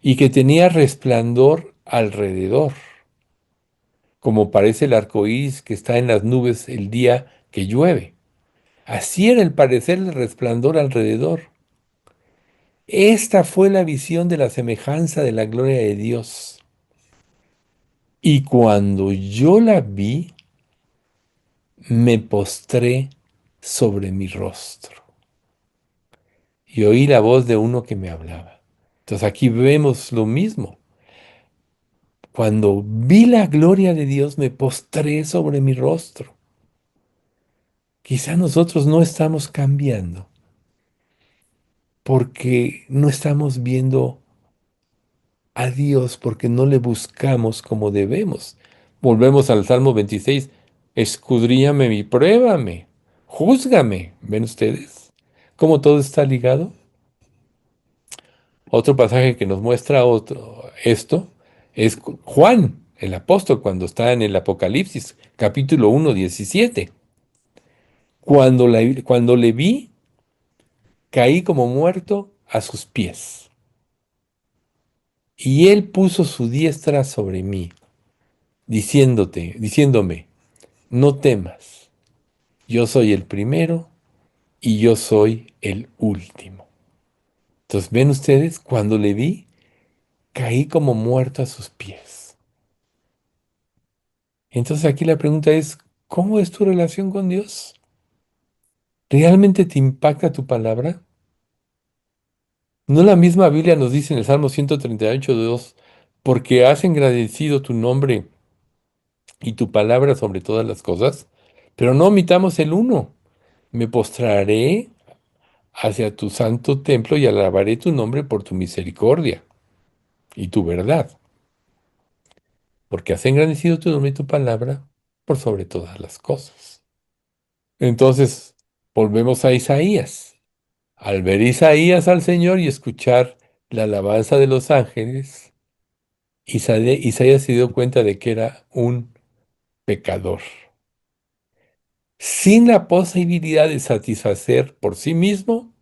y que tenía resplandor alrededor, como parece el arco iris que está en las nubes el día que llueve. Así era el parecer del resplandor alrededor. Esta fue la visión de la semejanza de la gloria de Dios. Y cuando yo la vi, me postré sobre mi rostro. y oí la voz de uno que me hablaba. Entonces aquí vemos lo mismo. Cuando vi la gloria de Dios, me postré sobre mi rostro. Quizá nosotros no estamos cambiando porque no estamos viendo a Dios, porque no le buscamos como debemos. Volvemos al Salmo 26. Escudríame y pruébame, júzgame. ¿Ven ustedes cómo todo está ligado? Otro pasaje que nos muestra esto es Juan, el apóstol, cuando está en el Apocalipsis, capítulo 1, 17. Cuando le vi, caí como muerto a sus pies. Y él puso su diestra sobre mí, diciéndome, no temas, yo soy el primero y yo soy el último. Entonces, ven ustedes, cuando le vi, caí como muerto a sus pies. Entonces aquí la pregunta es, ¿cómo es tu relación con Dios? ¿Realmente te impacta tu palabra? ¿No la misma Biblia nos dice en el Salmo 138:2, porque has engrandecido tu nombre y tu palabra sobre todas las cosas? Pero no omitamos el uno. Me postraré hacia tu santo templo y alabaré tu nombre por tu misericordia y tu verdad, porque has engrandecido tu nombre y tu palabra por sobre todas las cosas. Entonces, volvemos a Isaías. Al ver Isaías al Señor y escuchar la alabanza de los ángeles, Isaías se dio cuenta de que era un pecador, sin la posibilidad de satisfacer por sí mismo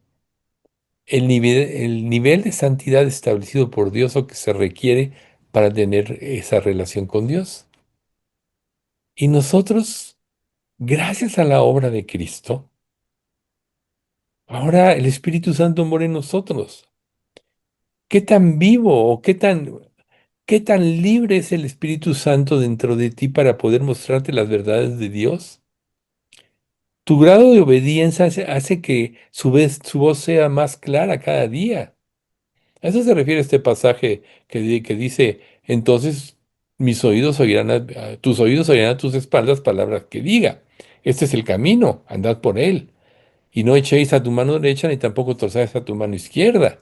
el nivel de santidad establecido por Dios o que se requiere para tener esa relación con Dios. Y nosotros, gracias a la obra de Cristo, ahora el Espíritu Santo mora en nosotros. ¿Qué tan vivo o qué tan libre es el Espíritu Santo dentro de ti para poder mostrarte las verdades de Dios? Tu grado de obediencia hace que su voz sea más clara cada día. A eso se refiere este pasaje que dice, entonces tus oídos oirán a tus espaldas palabras que diga. Este es el camino, andad por él. Y no echéis a tu mano derecha ni tampoco torzáis a tu mano izquierda.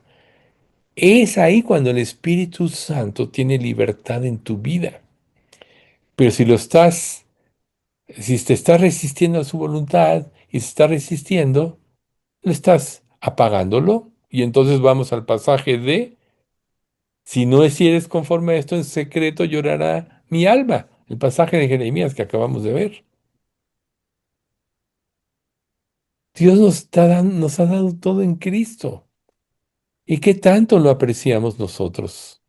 Es ahí cuando el Espíritu Santo tiene libertad en tu vida. Pero si te estás resistiendo a su voluntad y se está resistiendo, le estás apagándolo. Y entonces vamos al pasaje de si no hicieres conforme a esto en secreto, llorará mi alma. El pasaje de Jeremías que acabamos de ver. Dios nos ha dado todo en Cristo. ¿Y qué tanto lo apreciamos nosotros?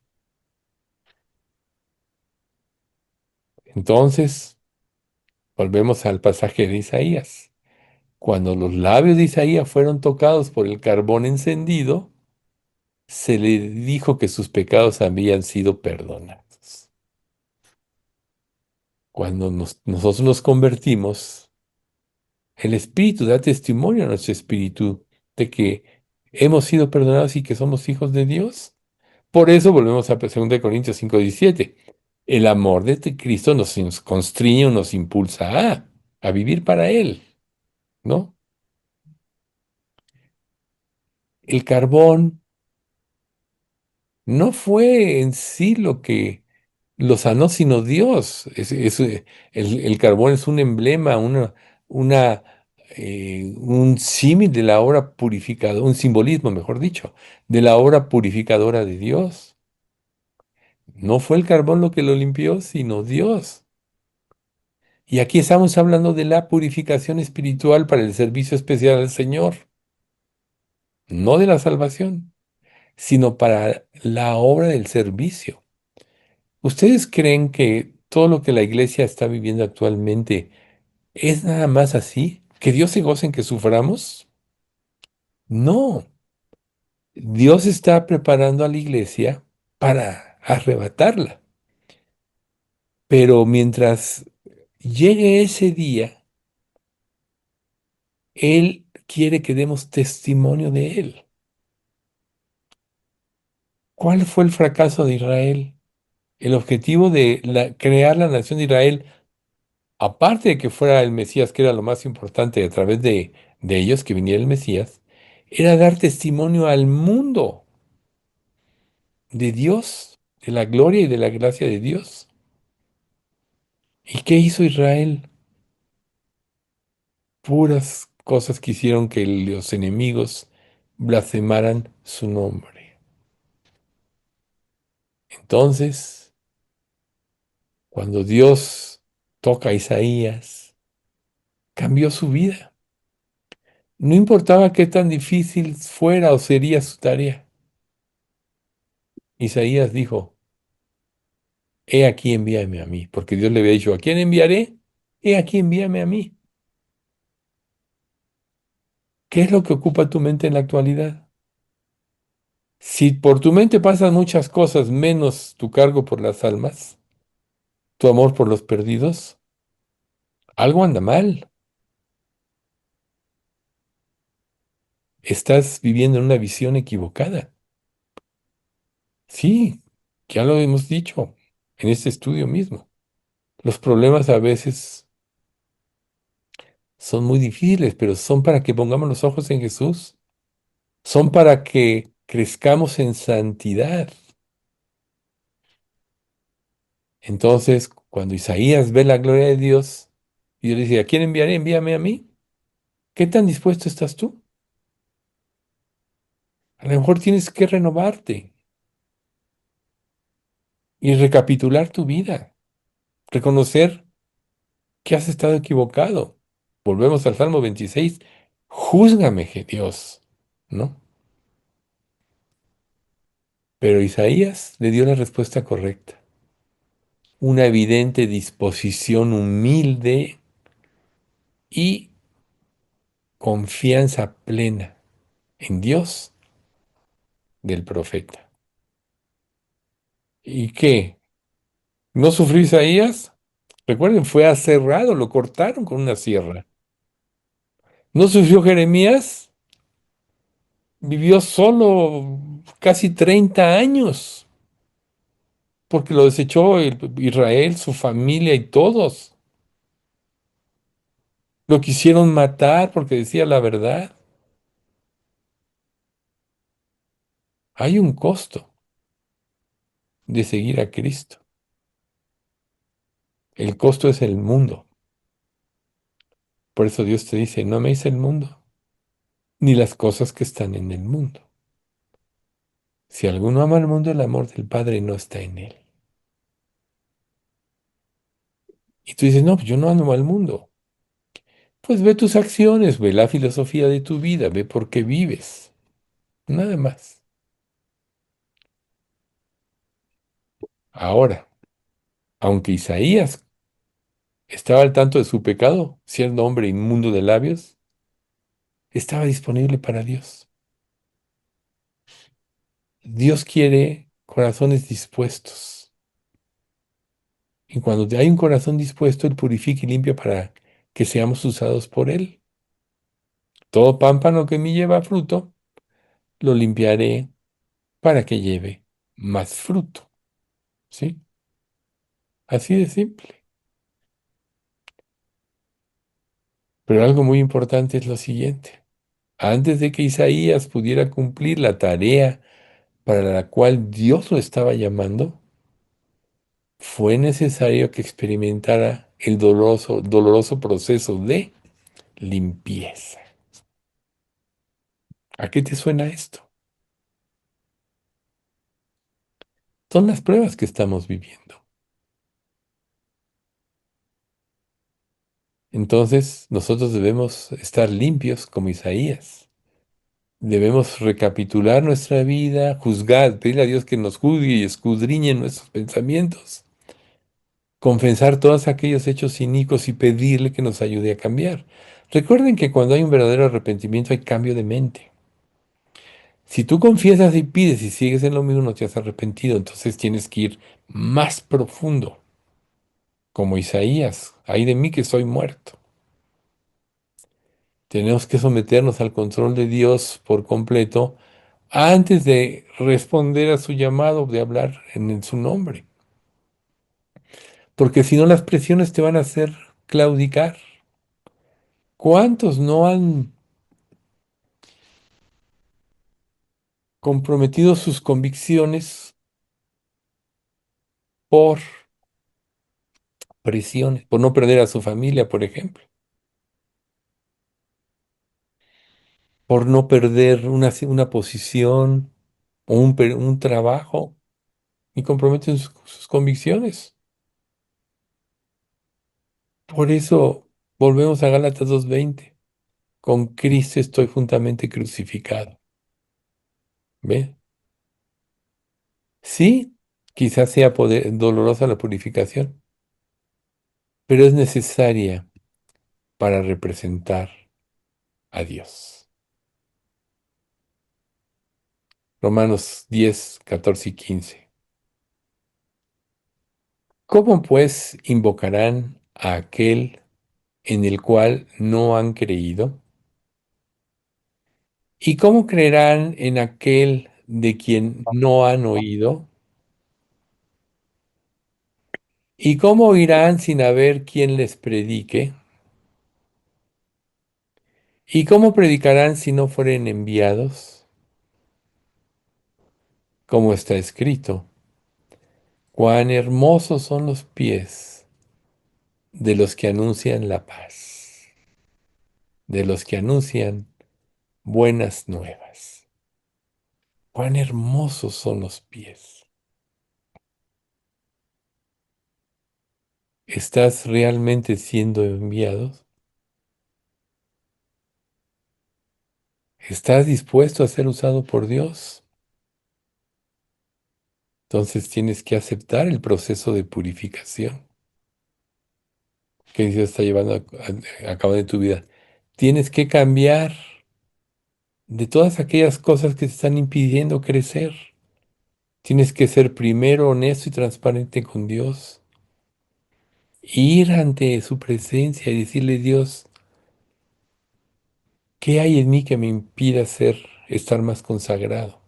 Entonces, volvemos al pasaje de Isaías. Cuando los labios de Isaías fueron tocados por el carbón encendido, se le dijo que sus pecados habían sido perdonados. Cuando nosotros nos convertimos, el Espíritu da testimonio a nuestro espíritu de que hemos sido perdonados y que somos hijos de Dios. Por eso volvemos a 2 Corintios 5:17. El amor de Cristo nos constriñe o nos impulsa a vivir para Él, ¿no? El carbón no fue en sí lo que lo sanó, sino Dios. El carbón es un emblema, una, un símil de la obra purificadora, un simbolismo, mejor dicho, de la obra purificadora de Dios. No fue el carbón lo que lo limpió, sino Dios. Y aquí estamos hablando de la purificación espiritual para el servicio especial al Señor, no de la salvación, sino para la obra del servicio. ¿Ustedes creen que todo lo que la iglesia está viviendo actualmente es nada más así? ¿Que Dios se goza en que suframos? No, Dios está preparando a la iglesia para arrebatarla. Pero mientras llegue ese día, Él quiere que demos testimonio de Él. ¿Cuál fue el fracaso de Israel? El objetivo de crear la nación de Israel, aparte de que fuera el Mesías, que era lo más importante a través de ellos, que viniera el Mesías, era dar testimonio al mundo de Dios, de la gloria y de la gracia de Dios. ¿Y qué hizo Israel? Puras cosas que hicieron que los enemigos blasfemaran su nombre. Entonces, cuando Dios toca a Isaías, cambió su vida. No importaba qué tan difícil fuera o sería su tarea. Isaías dijo, he aquí envíame a mí, porque Dios le había dicho, ¿a quién enviaré? He aquí envíame a mí. ¿Qué es lo que ocupa tu mente en la actualidad? Si por tu mente pasan muchas cosas menos tu cargo por las almas, tu amor por los perdidos, algo anda mal. Estás viviendo en una visión equivocada. Sí, ya lo hemos dicho en este estudio mismo. Los problemas a veces son muy difíciles, pero son para que pongamos los ojos en Jesús. Son para que crezcamos en santidad. Entonces, cuando Isaías ve la gloria de Dios, y Dios le dice, ¿a quién enviaré? Envíame a mí. ¿Qué tan dispuesto estás tú? A lo mejor tienes que renovarte y recapitular tu vida, reconocer que has estado equivocado. Volvemos al Salmo 26. Júzgame, Dios, ¿no? Pero Isaías le dio la respuesta correcta. Una evidente disposición humilde y confianza plena en Dios del profeta. ¿Y qué? ¿No sufrió Isaías? Recuerden, fue aserrado, lo cortaron con una sierra. ¿No sufrió Jeremías? Vivió solo casi 30 años, porque lo desechó Israel, su familia y todos. Lo quisieron matar porque decía la verdad. Hay un costo de seguir a Cristo. El costo es el mundo. Por eso Dios te dice, no améis el mundo, ni las cosas que están en el mundo. Si alguno ama al mundo, el amor del Padre no está en él. Y tú dices, no, pues yo no amo al mundo. Pues ve tus acciones, ve la filosofía de tu vida, ve por qué vives. Nada más. Ahora, aunque Isaías estaba al tanto de su pecado, siendo hombre inmundo de labios, estaba disponible para Dios. Dios quiere corazones dispuestos. Y cuando hay un corazón dispuesto, Él purifica y limpia para que seamos usados por Él. Todo pámpano que me lleva fruto, lo limpiaré para que lleve más fruto. ¿Sí? Así de simple. Pero algo muy importante es lo siguiente. Antes de que Isaías pudiera cumplir la tarea para la cual Dios lo estaba llamando, fue necesario que experimentara el doloroso proceso de limpieza. ¿A qué te suena esto? Son las pruebas que estamos viviendo. Entonces, nosotros debemos estar limpios como Isaías. Debemos recapitular nuestra vida, juzgar, pedirle a Dios que nos juzgue y escudriñe nuestros pensamientos, confesar todos aquellos hechos inicuos y pedirle que nos ayude a cambiar. Recuerden que cuando hay un verdadero arrepentimiento hay cambio de mente. Si tú confiesas y pides y sigues en lo mismo, no te has arrepentido, entonces tienes que ir más profundo, como Isaías, ay de mí que soy muerto. Tenemos que someternos al control de Dios por completo, antes de responder a su llamado de hablar en su nombre. Porque si no, las presiones te van a hacer claudicar. ¿Cuántos no han comprometido sus convicciones por presiones, por no perder a su familia, por ejemplo, por no perder una posición o un trabajo y comprometen sus convicciones? Por eso volvemos a Gálatas 2:20. Con Cristo estoy juntamente crucificado. ¿Ve? Sí, quizás sea dolorosa la purificación, pero es necesaria para representar a Dios. Romanos 10, 14 y 15. ¿Cómo pues invocarán a aquel en el cual no han creído? ¿Y cómo creerán en aquel de quien no han oído? ¿Y cómo oirán sin haber quien les predique? ¿Y cómo predicarán si no fueren enviados? Como está escrito, cuán hermosos son los pies de los que anuncian la paz, de los que anuncian buenas nuevas. Cuán hermosos son los pies. ¿Estás realmente siendo enviado? ¿Estás dispuesto a ser usado por Dios? Entonces tienes que aceptar el proceso de purificación que Dios está llevando a cabo en tu vida. Tienes que cambiar de todas aquellas cosas que te están impidiendo crecer. Tienes que ser primero honesto y transparente con Dios. Ir ante su presencia y decirle, Dios, ¿qué hay en mí que me impida estar más consagrado?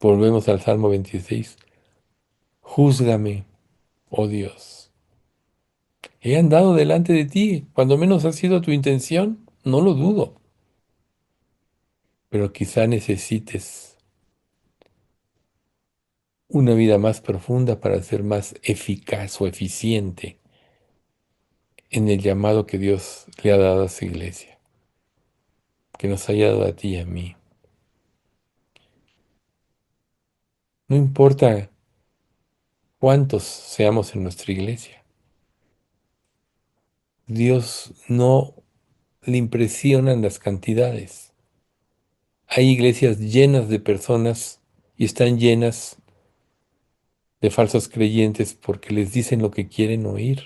Volvemos al Salmo 26. Júzgame, oh Dios. He andado delante de ti, cuando menos ha sido tu intención, no lo dudo, pero quizá necesites una vida más profunda para ser más eficaz o eficiente en el llamado que Dios le ha dado a su iglesia, que nos haya dado a ti y a mí. No importa cuántos seamos en nuestra iglesia, Dios no le impresionan las cantidades. Hay iglesias llenas de personas y están llenas de falsos creyentes porque les dicen lo que quieren oír.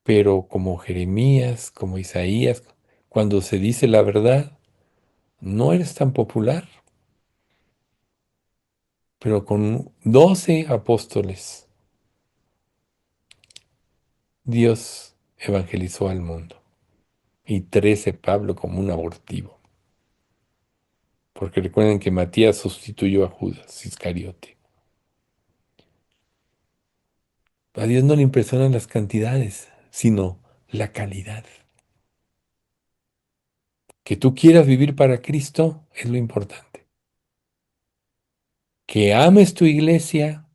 Pero como Jeremías, como Isaías, cuando se dice la verdad, no eres tan popular. Pero con 12 apóstoles, Dios evangelizó al mundo. Y 13 Pablo como un abortivo. Porque recuerden que Matías sustituyó a Judas Iscariote. A Dios no le impresionan las cantidades, sino la calidad. Que tú quieras vivir para Cristo es lo importante. Que ames tu iglesia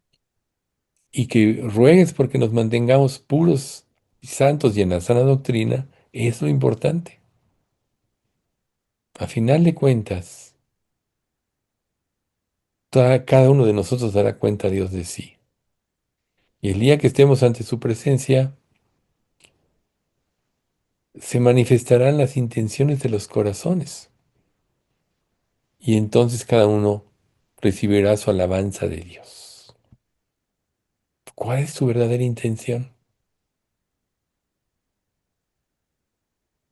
y que ruegues porque nos mantengamos puros y santos y en la sana doctrina es lo importante. A final de cuentas, cada uno de nosotros dará cuenta a Dios de sí. Y el día que estemos ante su presencia, se manifestarán las intenciones de los corazones. Y entonces cada uno recibirá su alabanza de Dios. ¿Cuál es tu verdadera intención?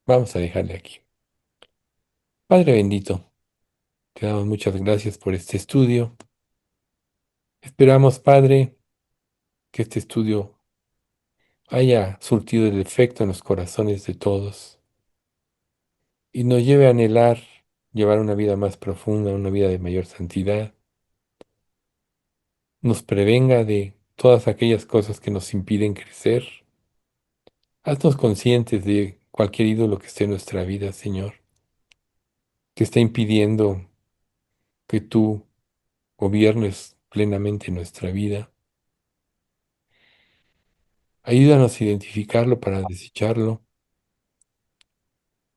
Vamos a dejarle aquí. Padre bendito, te damos muchas gracias por este estudio. Esperamos, Padre, que este estudio haya surtido el efecto en los corazones de todos y nos lleve a anhelar llevar una vida más profunda, una vida de mayor santidad, nos prevenga de todas aquellas cosas que nos impiden crecer. Haznos conscientes de cualquier ídolo que esté en nuestra vida, Señor, que está impidiendo que tú gobiernes plenamente nuestra vida. Ayúdanos a identificarlo para desecharlo.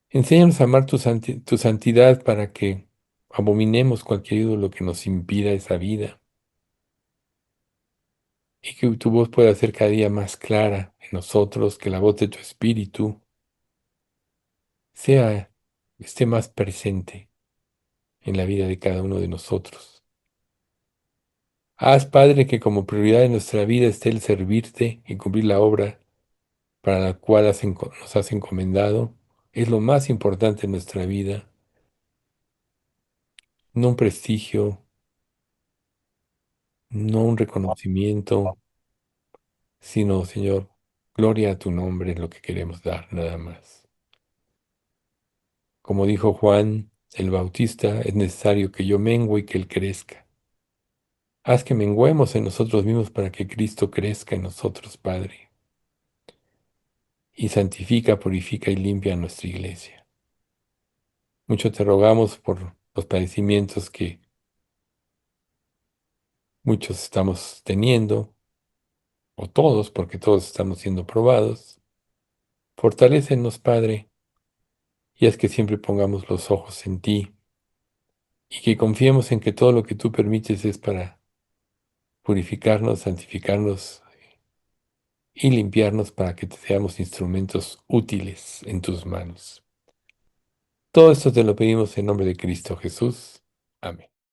Enséñanos a amar tu santidad para que abominemos cualquier ídolo que nos impida esa vida y que tu voz pueda ser cada día más clara en nosotros, que la voz de tu Espíritu sea, esté más presente en la vida de cada uno de nosotros. Haz, Padre, que como prioridad de nuestra vida esté el servirte y cumplir la obra para la cual nos has encomendado. Es lo más importante en nuestra vida, no un prestigio, no un reconocimiento, sino, Señor, gloria a tu nombre es lo que queremos dar, nada más. Como dijo Juan el Bautista, es necesario que yo mengue y que Él crezca. Haz que menguemos en nosotros mismos para que Cristo crezca en nosotros, Padre, y santifica, purifica y limpia a nuestra iglesia. Mucho te rogamos por los padecimientos que muchos estamos teniendo, o todos, porque todos estamos siendo probados. Fortalécenos, Padre, y haz que siempre pongamos los ojos en ti y que confiemos en que todo lo que tú permites es para purificarnos, santificarnos y limpiarnos para que te seamos instrumentos útiles en tus manos. Todo esto te lo pedimos en nombre de Cristo Jesús. Amén.